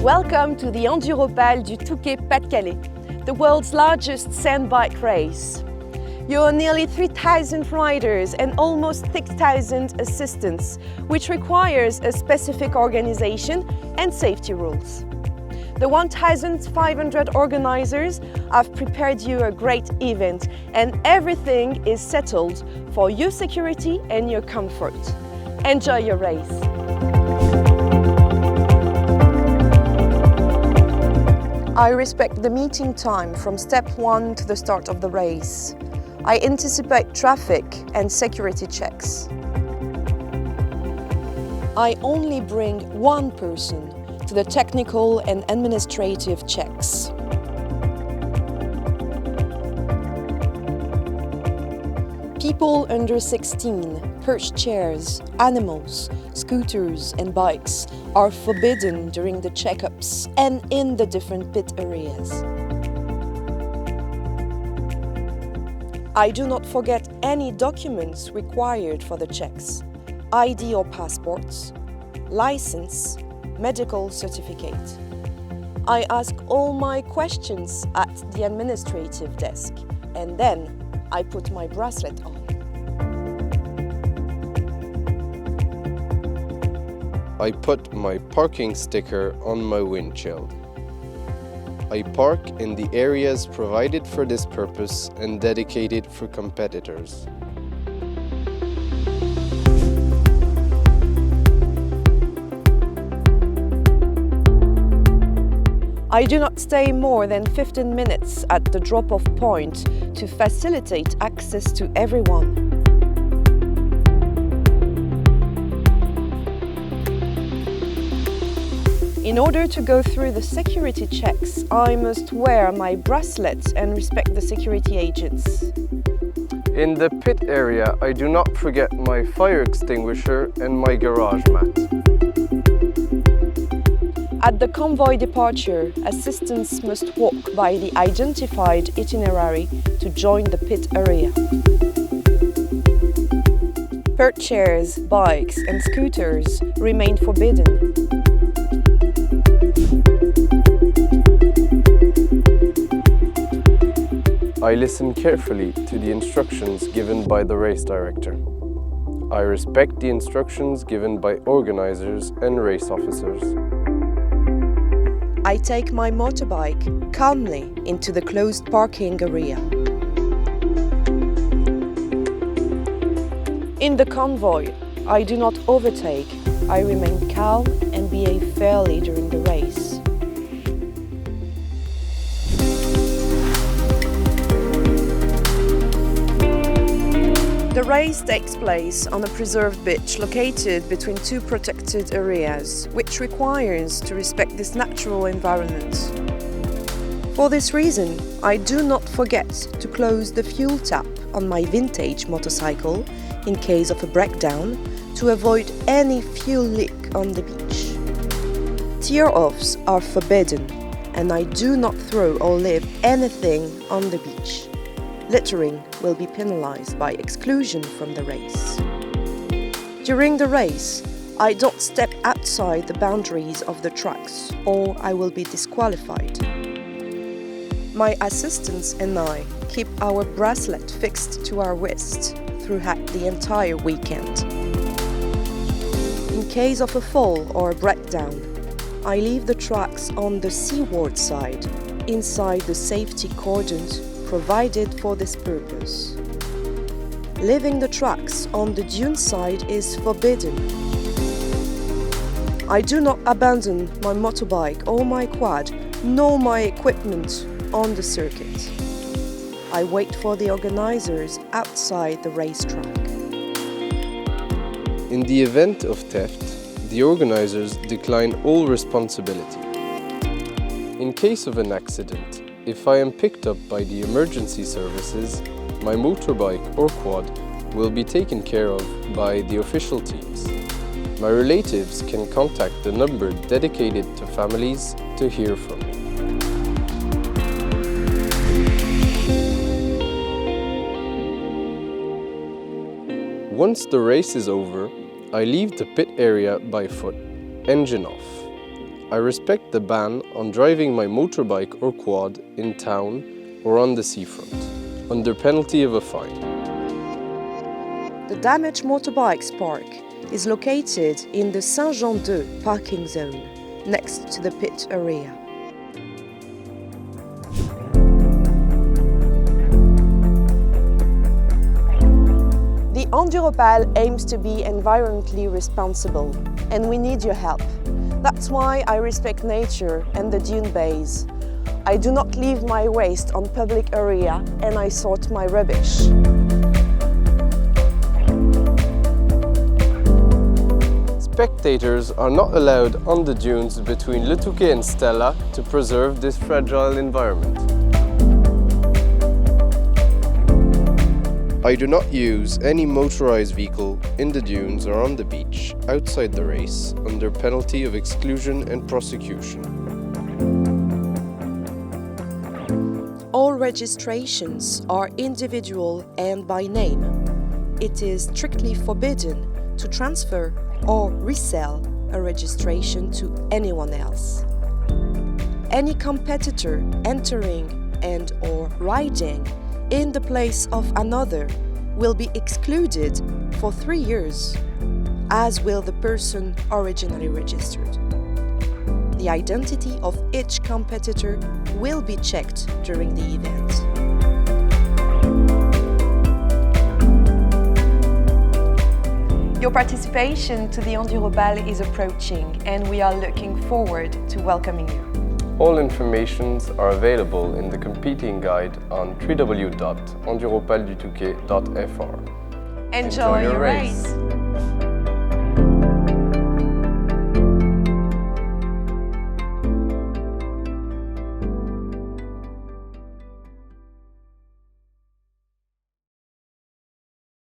Welcome to the Enduropale du Touquet Pas-de-Calais, the world's largest sand bike race. You are nearly 3,000 riders and almost 6,000 assistants, which requires a specific organization and safety rules. The 1,500 organizers have prepared you a great event, and everything is settled for your security and your comfort. Enjoy your race. I respect the meeting time from step 1 to the start of the race. I anticipate traffic and security checks. I only bring one person to the technical and administrative checks. People under 16, perched chairs, animals, scooters and bikes are forbidden during the checkups and in the different pit areas. I do not forget any documents required for the checks: ID or passports, license, medical certificate. I ask all my questions at the administrative desk, and then I put my bracelet on. I put my parking sticker on my windshield. I park in the areas provided for this purpose and dedicated for competitors. I do not stay more than 15 minutes at the drop-off point to facilitate access to everyone. In order to go through the security checks, I must wear my bracelet and respect the security agents. In the pit area, I do not forget my fire extinguisher and my garage mat. At the convoy departure, assistants must walk by the identified itinerary to join the pit area. Perched chairs, bikes and scooters remain forbidden. I listen carefully to the instructions given by the race director. I respect the instructions given by organizers and race officers. I take my motorbike calmly into the closed parking area. In the convoy, I do not overtake. I remain calm and behave fairly during the race. The race takes place on a preserved beach located between two protected areas, which requires to respect this natural environment. For this reason, I do not forget to close the fuel tap on my vintage motorcycle in case of a breakdown to avoid any fuel leak on the beach. Tear-offs are forbidden, and I do not throw or leave anything on the beach. Littering will be penalized by exclusion from the race. During the race, I don't step outside the boundaries of the tracks or I will be disqualified. My assistants and I keep our bracelet fixed to our wrist throughout the entire weekend. In case of a fall or a breakdown, I leave the tracks on the seaward side, inside the safety cordons provided for this purpose. Leaving the tracks on the dune side is forbidden. I do not abandon my motorbike or my quad, nor my equipment on the circuit. I wait for the organizers outside the racetrack. In the event of theft, the organizers decline all responsibility. In case of an accident, if I am picked up by the emergency services, my motorbike or quad will be taken care of by the official teams. My relatives can contact the number dedicated to families to hear from me. Once the race is over, I leave the pit area by foot, engine off. I respect the ban on driving my motorbike or quad in town or on the seafront, under penalty of a fine. The damaged motorbikes park is located in the Saint-Jean-2 parking zone, next to the pit area. The Enduropale aims to be environmentally responsible, and we need your help. That's why I respect nature and the dune bays. I do not leave my waste on public area, and I sort my rubbish. Spectators are not allowed on the dunes between Le Touquet and Stella to preserve this fragile environment. I do not use any motorized vehicle in the dunes or on the beach outside the race under penalty of exclusion and prosecution. All registrations are individual and by name. It is strictly forbidden to transfer or resell a registration to anyone else. Any competitor entering and/or riding in the place of another will be excluded for 3 years, as will the person originally registered. The identity of each competitor will be checked during the event. Your participation to the Enduropale is approaching, and we are looking forward to welcoming you. All informations are available in the competing guide on www.enduropale-du-touquet.fr. Enjoy your race!